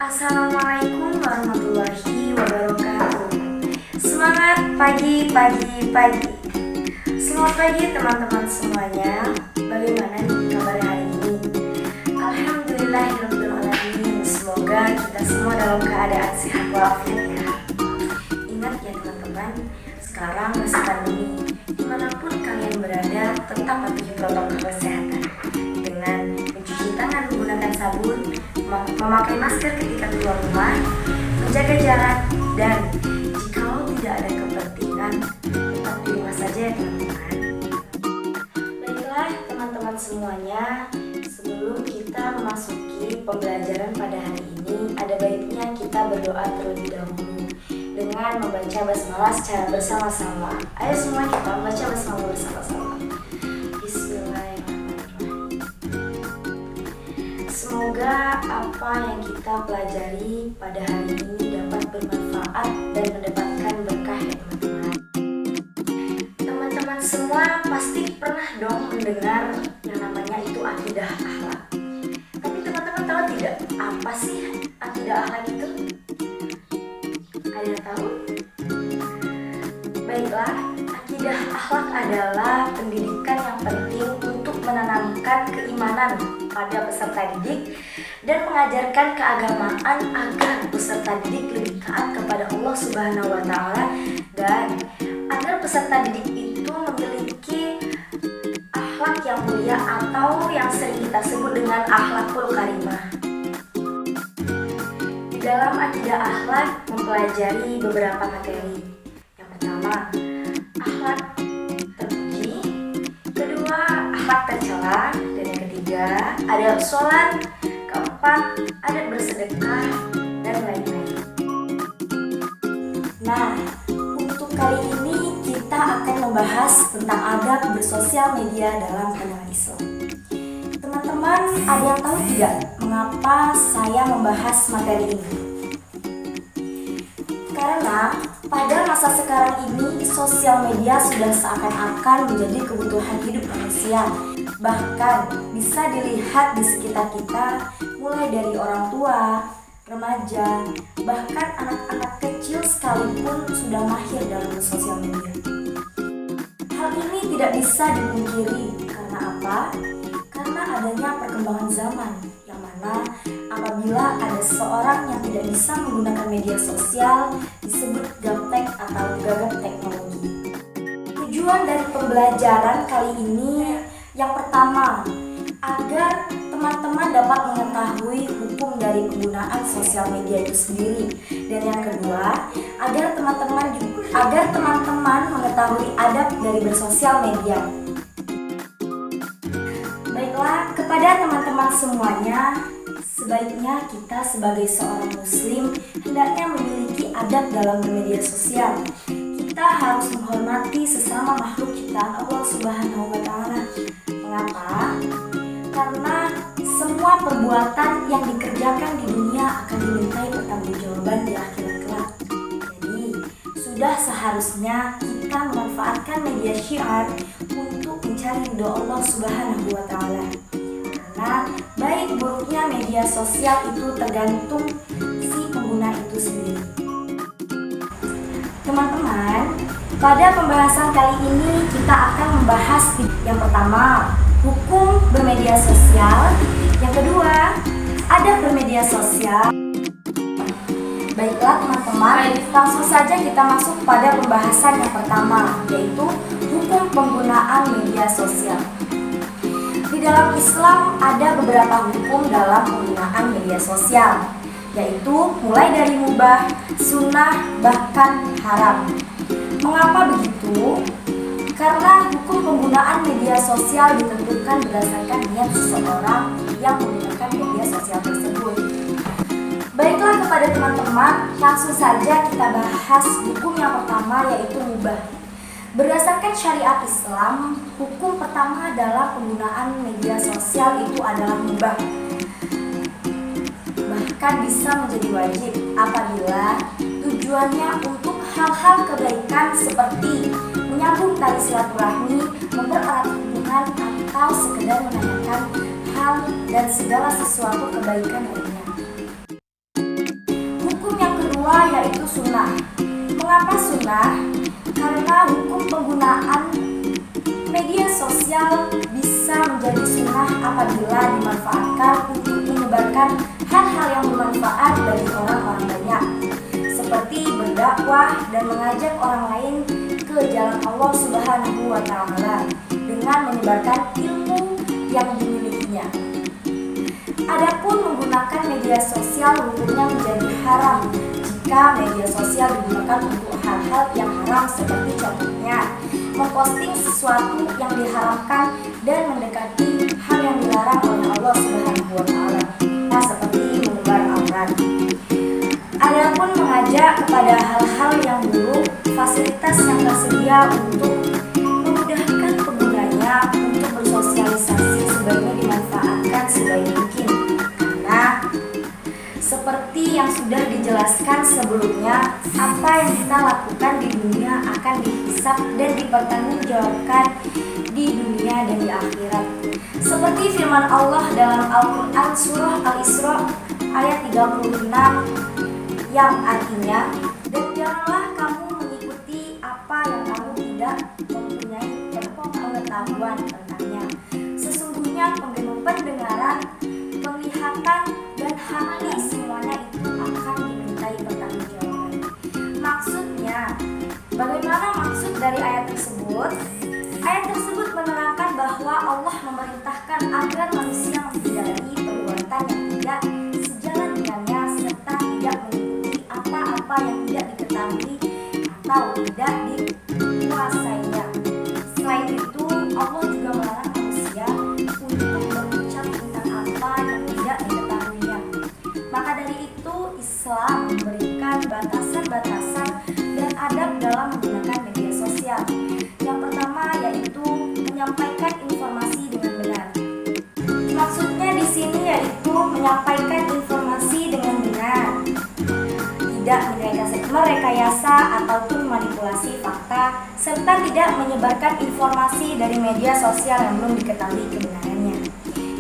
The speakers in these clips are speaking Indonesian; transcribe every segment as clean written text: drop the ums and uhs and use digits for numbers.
Assalamualaikum warahmatullahi wabarakatuh. Semangat pagi, pagi, pagi. Selamat pagi teman-teman semuanya. Bagaimana nih kabar hari ini? Alhamdulillahirrahmanirrahim. Semoga kita semua dalam keadaan sehat walafiat ya. Ingat ya teman-teman, sekarang masa pandemi, dimanapun kalian berada, tetap patuhi protokol kesehatan dengan mencuci tangan menggunakan sabun, memakai masker ketika keluar rumah, menjaga jarak, dan jikalau tidak ada kepentingan, tetap di rumah saja ya teman-teman. Baiklah teman-teman semuanya, sebelum kita memasuki pembelajaran pada hari ini, ada baiknya kita berdoa terlebih dahulu dengan membaca basmalah secara bersama-sama. Ayo semua kita membaca basmalah bersama-sama. Semoga apa yang kita pelajari pada hari ini dapat bermanfaat dan mendapatkan berkah ya teman-teman. Teman-teman semua pasti pernah dong mendengar yang namanya itu akidah akhlak. Tapi teman-teman tahu tidak apa sih akidah akhlak itu? Ada yang tahu? Baiklah, akidah akhlak adalah pendidikan yang penting untuk menanamkan keimanan pada peserta didik dan mengajarkan keagamaan agar peserta didik lebih taat kepada Allah Subhanahu wa Ta'ala dan agar peserta didik itu memiliki akhlak yang mulia atau yang sering kita sebut dengan akhlakul karimah. Di dalam akidah akhlak mempelajari beberapa materi. Yang pertama, akhlak terpuji, kedua akhlak tercela, dan yang ketiga ada sholat, keempat ada bersedekah, dan lain-lain. Nah, untuk kali ini kita akan membahas tentang adab bersosial media dalam pandangan Islam. Teman-teman, ada yang tahu tidak mengapa saya membahas materi ini? Karena pada masa sekarang ini sosial media sudah seakan-akan menjadi kebutuhan hidup manusia. Bahkan bisa dilihat di sekitar kita, mulai dari orang tua, remaja, bahkan anak-anak kecil sekalipun sudah mahir dalam sosial media. Hal ini tidak bisa dipungkiri. Karena apa? Karena adanya perkembangan zaman, yang mana apabila ada seseorang yang tidak bisa menggunakan media sosial disebut gaptek atau gagap teknologi. Tujuan dari pembelajaran kali ini yang pertama, agar teman-teman dapat mengetahui hukum dari penggunaan sosial media itu sendiri. Dan yang kedua, agar teman-teman mengetahui adab dari bersosial media. Baiklah, kepada teman-teman semuanya, sebaiknya kita sebagai seorang muslim hendaknya memiliki adab dalam bermedia sosial. Kita harus menghormati sesama makhluk ciptaan Allah Subhanahu wa Ta'ala. Mengapa? Karena semua perbuatan yang dikerjakan di dunia akan dimintai pertanggungjawaban di akhirat kelak. Jadi, sudah seharusnya kita memanfaatkan media syiar untuk mencari ridho Allah Subhanahu wa Ta'ala. Karena baik buruknya media sosial itu tergantung si pengguna itu sendiri. Teman-teman, pada pembahasan kali ini kita akan membahas yang pertama, hukum bermedia sosial. Yang kedua, adab bermedia sosial. Baiklah teman-teman, langsung saja kita masuk pada pembahasan yang pertama, yaitu hukum penggunaan media sosial. Di dalam Islam ada beberapa hukum dalam penggunaan media sosial, yaitu mulai dari mubah, sunnah, bahkan haram. Mengapa begitu? Karena hukum penggunaan media sosial ditentukan berdasarkan niat seseorang yang menggunakan media sosial tersebut. Baiklah kepada teman-teman, langsung saja kita bahas hukum yang pertama, yaitu mubah. Berdasarkan syariat Islam, hukum pertama dalam penggunaan media sosial itu adalah mubah. Bahkan bisa menjadi wajib apabila tujuannya untuk hal-hal kebaikan seperti menyambung tali silaturahmi, mempererat hubungan, atau sekedar menanyakan hal dan segala sesuatu kebaikan lainnya. sunnah. Mengapa sunnah? Karena hukum penggunaan media sosial bisa menjadi sunnah apabila dimanfaatkan untuk menyebarkan hal-hal yang bermanfaat bagi orang-orang banyak, seperti berdakwah dan mengajak orang lain ke jalan Allah Subhanahu wa Ta'ala dengan menyebarkan ilmu yang dimilikinya. Adapun menggunakan media sosial hukumnya menjadi haram jika media sosial digunakan untuk hal-hal yang haram, seperti contohnya memposting sesuatu yang diharamkan dan mendekati hal yang dilarang oleh Allah Subhanahu wa Ta'ala, seperti mengumbar aurat. Adapun mengajak kepada hal-hal yang buruk, fasilitas yang tersedia untuk memudahkan penggunanya untuk bersosialisasi sebaiknya dimanfaatkan sebaik mungkin, karena seperti yang sudah dijelaskan sebelumnya, apa yang kita lakukan di dunia akan dihisab dan dipertanggungjawabkan di dunia dan di akhirat. Seperti firman Allah dalam Al-Quran Surah Al-Isra ayat 36 yang artinya, dan janganlah kamu mengikuti apa yang kamu tidak mempunyai pengetahuan tentangnya. Sesungguhnya pendengaran, penglihatan, dan hati semuanya itu akan dimintai pertanggungjawaban. Maksudnya, bagaimana maksud dari ayat tersebut? Ayat tersebut menerangkan bahwa Allah memerintahkan agar manusia menghindari perbuatan yang tidak sejalan dengannya, serta tidak mengikuti apa-apa yang tidak diketahui atau tidak dikuasainya. Selain itu, Allah juga melarang manusia untuk berucap tentang apa yang tidak diketahuinya. Maka dari itu, Islam memberikan batasan-batasan dan adab dalam menggunakan media sosial. Yang pertama yaitu menyampaikan informasi dengan benar. Maksudnya di sini yaitu menyampaikan informasi dengan benar, tidak merekayasa ataupun manipulasi fakta, serta tidak menyebarkan informasi dari media sosial yang belum diketahui kebenarannya.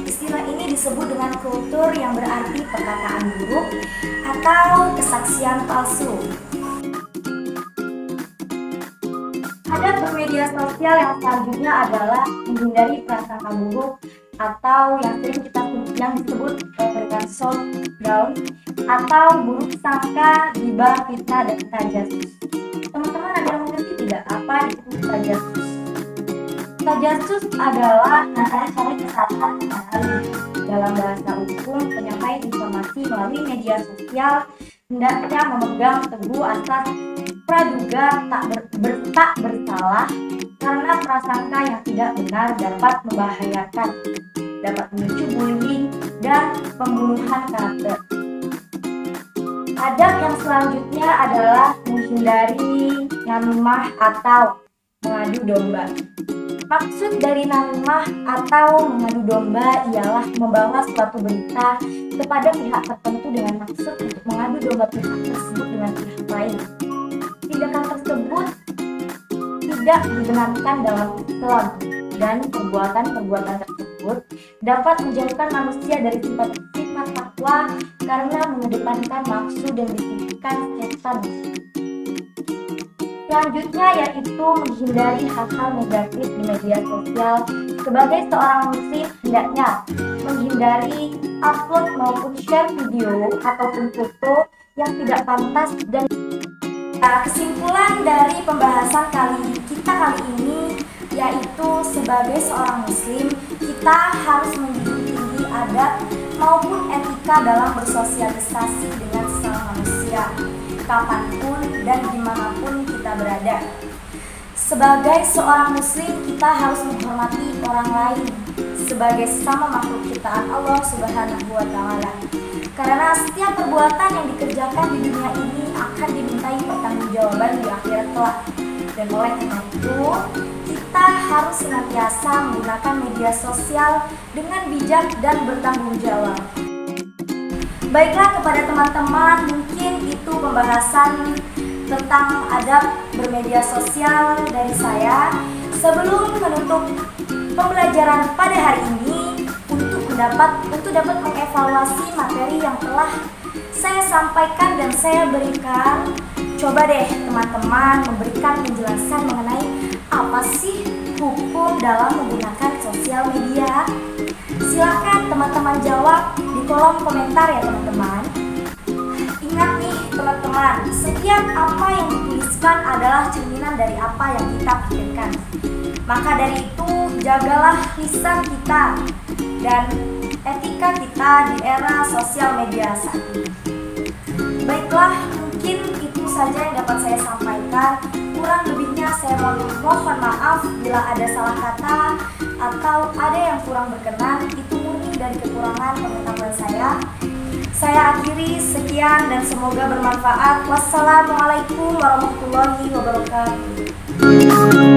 Istilah ini disebut dengan kultur, yang berarti perkataan buruk atau kesaksian palsu. Adab bermedia sosial yang selanjutnya adalah menghindari prasangka buruk atau yang sering yang disebut dengan shutdown atau buruk sangka, ghibah, fitnah, dan tajasus. Teman-teman ada yang mengerti tidak apa itu tajasus? Tajasus adalah cara kesalahan dalam bahasa hukum. Penyampaian informasi melalui media sosial hendaknya memegang teguh asas praduga tak bersalah, karena prasangka yang tidak benar dapat membahayakan, dapat memicu bullying dan pembunuhan karakter. Adab yang selanjutnya adalah menghindari namimah atau mengadu domba. Maksud dari namimah atau mengadu domba ialah membawa suatu berita kepada pihak tertentu dengan maksud untuk mengadu domba pihak tersebut dengan pihak lain. Tindakan tersebut tidak dibenarkan dalam Islam, dan perbuatan tersebut dapat menjauhkan manusia dari sifat takwa karena mengedepankan nafsu dan bisikan setan. Selanjutnya yaitu menghindari hal-hal negatif di media sosial. Sebagai seorang muslim hendaknya menghindari upload maupun share video ataupun foto yang tidak pantas. Dan kesimpulan dari pembahasan kita kali ini yaitu, sebagai seorang muslim kita harus menjunjung tinggi adab maupun etika dalam bersosialisasi dengan sesama manusia, kapanpun dan dimanapun kita berada. Sebagai seorang muslim kita harus menghormati orang lain sebagai sesama makhluk ciptaan Allah Subhanahu wa Ta'ala, karena setiap perbuatan yang dikerjakan di dunia ini akan dimintai pertanggungjawaban di akhirat kelak. Dan oleh karena itu, kita harus senantiasa menggunakan media sosial dengan bijak dan bertanggung jawab. Baiklah, kepada teman-teman, mungkin itu pembahasan tentang adab bermedia sosial dari saya. Sebelum menutup pembelajaran pada hari ini, untuk dapat mengevaluasi materi yang telah saya sampaikan dan saya berikan, Coba deh teman-teman memberikan penjelasan mengenai apa sih hukum dalam menggunakan sosial media. Silakan teman-teman jawab di kolom komentar ya teman-teman. Ingat nih teman-teman, setiap apa yang dituliskan adalah cerminan dari apa yang kita pikirkan. Maka dari itu jagalah lisan kita dan etika kita di era sosial media saat ini. Baiklah, mungkin itu saja yang dapat saya sampaikan. Kurang lebihnya saya mohon maaf bila ada salah kata atau ada yang kurang berkenan. Itu murni dari kekurangan pengetahuan saya. Saya akhiri sekian dan semoga bermanfaat. Wassalamualaikum warahmatullahi wabarakatuh.